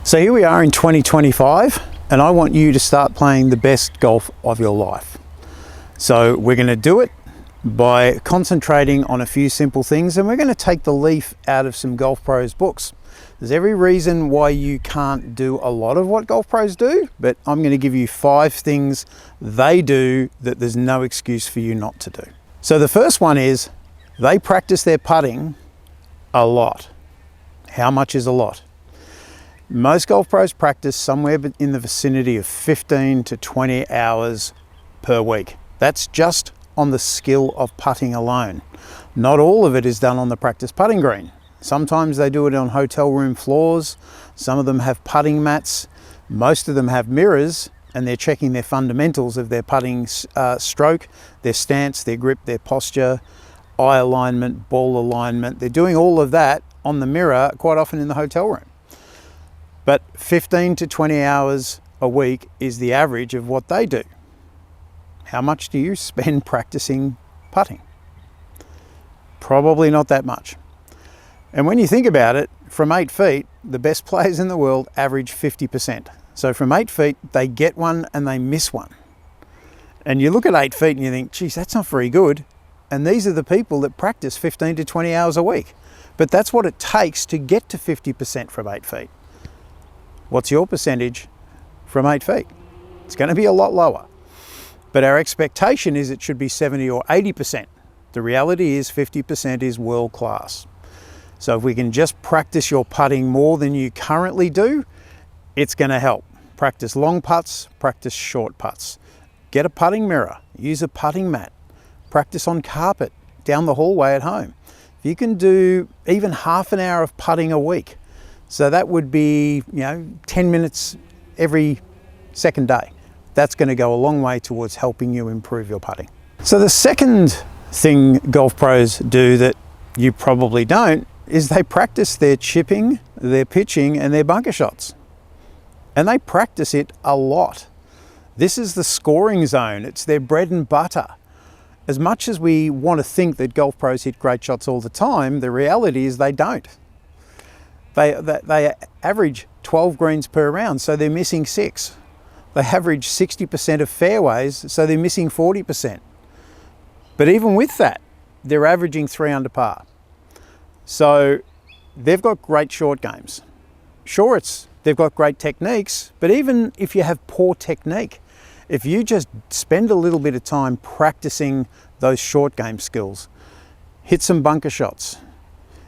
So here we are in 2025, and I want you to start playing the best golf of your life. So we're going to do it by concentrating on a few simple things, and we're going to take the leaf out of some golf pros books. There's every reason why you can't do a lot of what golf pros do, but I'm going to give you 5 things they do that there's no excuse for you not to do. So the first one is they practice their putting a lot. How much is a lot? Most golf pros practice somewhere in the vicinity of 15 to 20 hours per week. That's just on the skill of putting alone. Not all of it is done on the practice putting green. Sometimes they do it on hotel room floors. Some of them have putting mats. Most of them have mirrors, and they're checking their fundamentals of their putting stroke, their stance, their grip, their posture, eye alignment, ball alignment. They're doing all of that on the mirror quite often in the hotel room. But 15 to 20 hours a week is the average of what they do. How much do you spend practicing putting? Probably not that much. And when you think about it, from 8 feet, the best players in the world average 50%. So from 8 feet, they get one and they miss one. And you look at 8 feet and you think, geez, that's not very good. And these are the people that practice 15 to 20 hours a week. But that's what it takes to get to 50% from 8 feet. What's your percentage from 8 feet? It's going to be a lot lower. But our expectation is it should be 70 or 80%. The reality is 50% is world class. So if we can just practice your putting more than you currently do, it's going to help. Practice long putts, practice short putts. Get a putting mirror, use a putting mat, practice on carpet down the hallway at home. If you can do even half an hour of putting a week, so that would be, 10 minutes every second day. That's going to go a long way towards helping you improve your putting. So the second thing golf pros do that you probably don't is they practice their chipping, their pitching, and their bunker shots. And they practice it a lot. This is the scoring zone. It's their bread and butter. As much as we want to think that golf pros hit great shots all the time, the reality is they don't. They average 12 greens per round, so they're missing 6. They average 60% of fairways, so they're missing 40%. But even with that, they're averaging 3 under par. So they've got great short games. Sure, they've got great techniques, but even if you have poor technique, if you just spend a little bit of time practicing those short game skills, hit some bunker shots.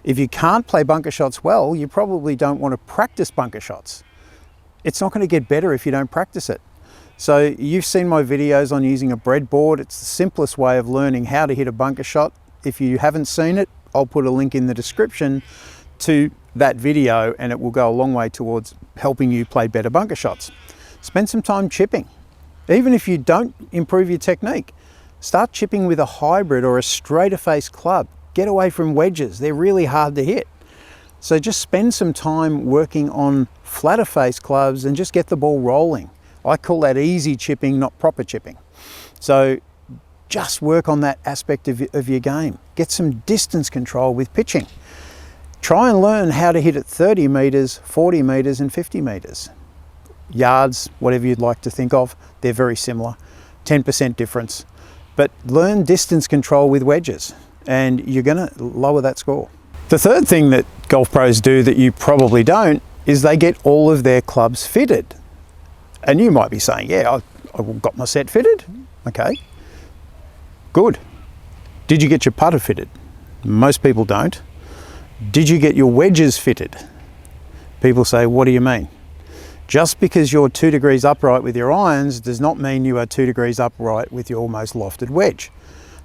If you can't play bunker shots well, you probably don't want to practice bunker shots. It's not going to get better if you don't practice it. So you've seen my videos on using a breadboard. It's the simplest way of learning how to hit a bunker shot. If you haven't seen it, I'll put a link in the description to that video, and it will go a long way towards helping you play better bunker shots. Spend some time chipping. Even if you don't improve your technique, start chipping with a hybrid or a straighter face club. Get away from wedges. They're really hard to hit. So just spend some time working on flatter face clubs and just get the ball rolling. I call that easy chipping, not proper chipping. So just work on that aspect of your game. Get some distance control with pitching. Try and learn how to hit at 30 meters, 40 meters, and 50 meters. Yards, whatever you'd like to think of, they're very similar. 10% difference. But learn distance control with wedges, and you're going to lower that score. The third thing that golf pros do that you probably don't is they get all of their clubs fitted. And you might be saying, yeah, I got my set fitted. Okay, good. Did you get your putter fitted? Most people don't. Did you get your wedges fitted? People say, what do you mean? Just because you're 2 degrees upright with your irons does not mean you are 2 degrees upright with your most lofted wedge.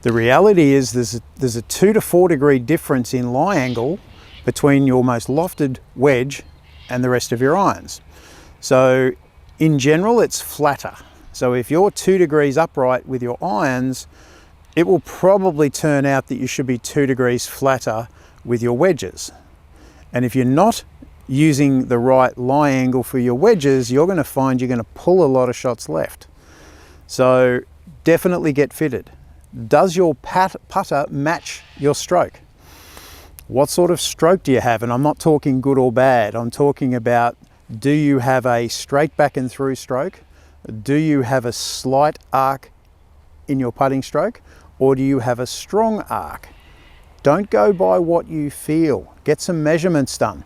The reality is there's a 2 to 4 degree difference in lie angle between your most lofted wedge and the rest of your irons. So in general, it's flatter. So if you're 2 degrees upright with your irons, it will probably turn out that you should be 2 degrees flatter with your wedges. And if you're not using the right lie angle for your wedges, you're going to find you're going to pull a lot of shots left. So definitely get fitted. Does your putter match your stroke? What sort of stroke do you have? And I'm not talking good or bad. I'm talking about Do you have a straight back and through stroke? Do you have a slight arc in your putting stroke? Or do you have a strong arc? Don't go by what you feel. Get some measurements done.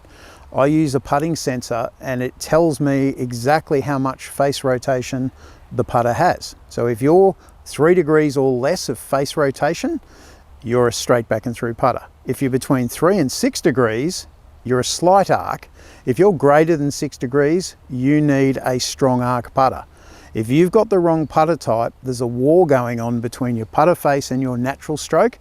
I use a putting sensor and it tells me exactly how much face rotation the putter has. So if you're 3 degrees or less of face rotation, you're a straight back and through putter. If you're between 3 and 6 degrees, you're a slight arc. If you're greater than 6 degrees, you need a strong arc putter. If you've got the wrong putter type, there's a war going on between your putter face and your natural stroke.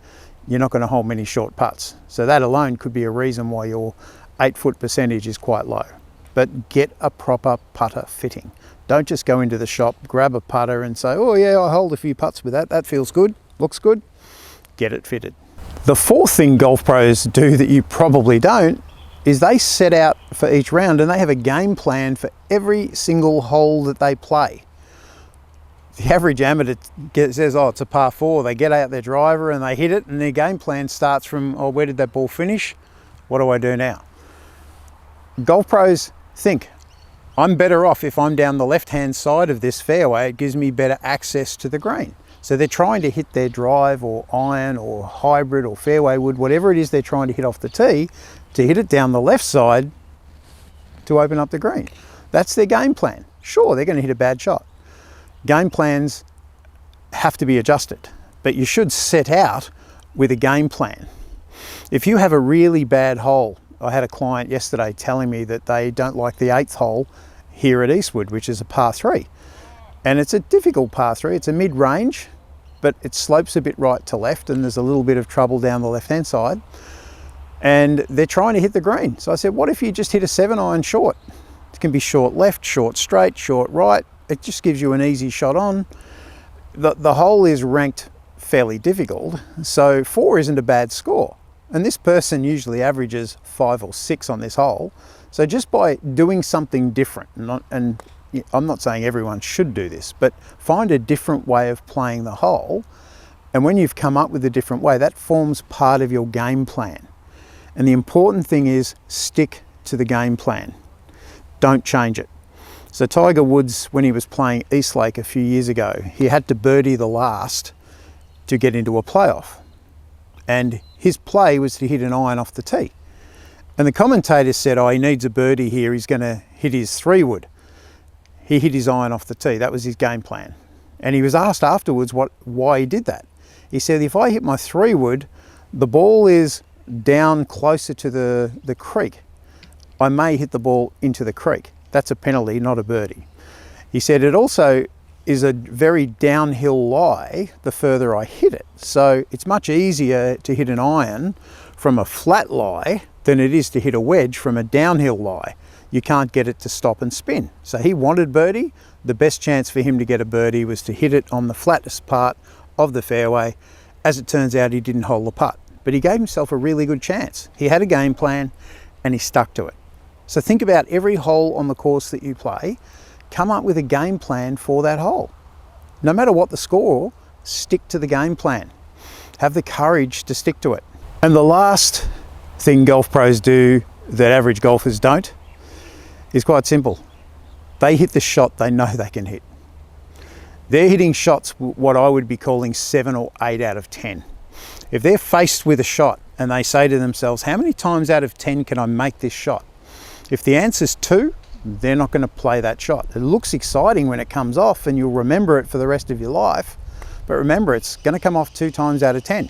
You're not going to hold many short putts. So that alone could be a reason why your 8-foot percentage is quite low. But get a proper putter fitting. Don't just go into the shop, grab a putter and say, oh yeah, I'll hold a few putts with that. That feels good, looks good. Get it fitted. The fourth thing golf pros do that you probably don't is they set out for each round and they have a game plan for every single hole that they play. The average amateur says, oh, it's a par 4. They get out their driver and they hit it and their game plan starts from, oh, where did that ball finish? What do I do now? Golf pros think, I'm better off if I'm down the left-hand side of this fairway. It gives me better access to the green. So they're trying to hit their drive or iron or hybrid or fairway wood, whatever it is they're trying to hit off the tee, to hit it down the left side to open up the green. That's their game plan. Sure, they're going to hit a bad shot. Game plans have to be adjusted, but you should set out with a game plan. If you have a really bad hole, I had a client yesterday telling me that they don't like the 8th hole here at Eastwood, which is a par 3. And it's a difficult par 3. It's a mid-range, but it slopes a bit right to left and there's a little bit of trouble down the left-hand side. And they're trying to hit the green. So I said, what if you just hit a 7-iron short? It can be short left, short straight, short right. It just gives you an easy shot on. The hole is ranked fairly difficult, so 4 isn't a bad score. And this person usually averages 5 or 6 on this hole. So just by doing something different, and I'm not saying everyone should do this, but find a different way of playing the hole. And when you've come up with a different way, that forms part of your game plan. And the important thing is stick to the game plan. Don't change it. So Tiger Woods, when he was playing Eastlake a few years ago, he had to birdie the last to get into a playoff. And his play was to hit an iron off the tee. And the commentators said, oh, he needs a birdie here. He's going to hit his 3-wood. He hit his iron off the tee. That was his game plan. And he was asked afterwards why he did that. He said, if I hit my 3-wood, the ball is down closer to the creek. I may hit the ball into the creek. That's a penalty, not a birdie. He said it also is a very downhill lie the further I hit it. So it's much easier to hit an iron from a flat lie than it is to hit a wedge from a downhill lie. You can't get it to stop and spin. So he wanted birdie. The best chance for him to get a birdie was to hit it on the flattest part of the fairway. As it turns out, he didn't hold the putt, but he gave himself a really good chance. He had a game plan and he stuck to it. So think about every hole on the course that you play, come up with a game plan for that hole. No matter what the score, stick to the game plan. Have the courage to stick to it. And the last thing golf pros do that average golfers don't is quite simple. They hit the shot they know they can hit. They're hitting shots what I would be calling 7 or 8 out of 10. If they're faced with a shot and they say to themselves, how many times out of 10 can I make this shot? If the answer's 2, they're not going to play that shot. It looks exciting when it comes off and you'll remember it for the rest of your life. But remember, it's going to come off 2 times out of 10.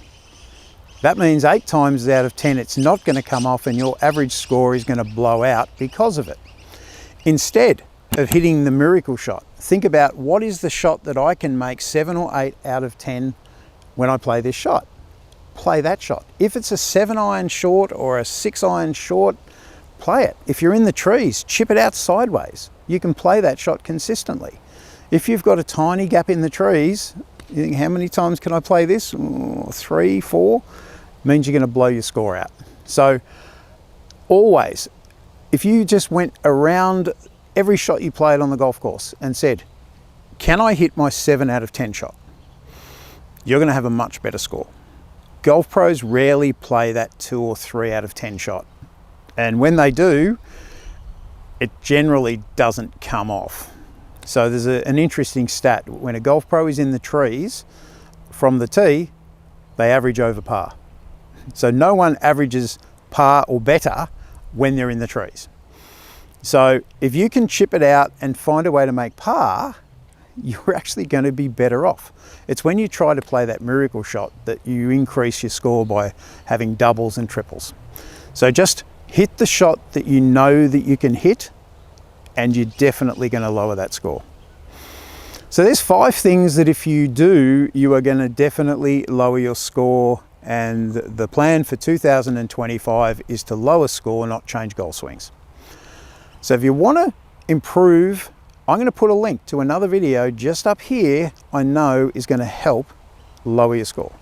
That means 8 times out of 10 it's not going to come off and your average score is going to blow out because of it. Instead of hitting the miracle shot, think about what is the shot that I can make 7 or 8 out of 10 when I play this shot. Play that shot. If it's a 7-iron short or a 6-iron short, play it. If you're in the trees, chip it out sideways. You can play that shot consistently. If you've got a tiny gap in the trees, you think, how many times can I play this? 3, 4, means you're going to blow your score out. So always, if you just went around every shot you played on the golf course and said, can I hit my 7 out of 10 shot? You're going to have a much better score. Golf pros rarely play that 2 or 3 out of 10 shot. And when they do, it generally doesn't come off. So there's an interesting stat. When a golf pro is in the trees from the tee, they average over par. So no one averages par or better when they're in the trees. So if you can chip it out and find a way to make par, you're actually going to be better off. It's when you try to play that miracle shot that you increase your score by having doubles and triples. So just hit the shot that you know that you can hit, and you're definitely going to lower that score. So there's 5 things that if you do, you are going to definitely lower your score, and the plan for 2025 is to lower score, not change golf swings. So if you want to improve, I'm going to put a link to another video just up here I know is going to help lower your score.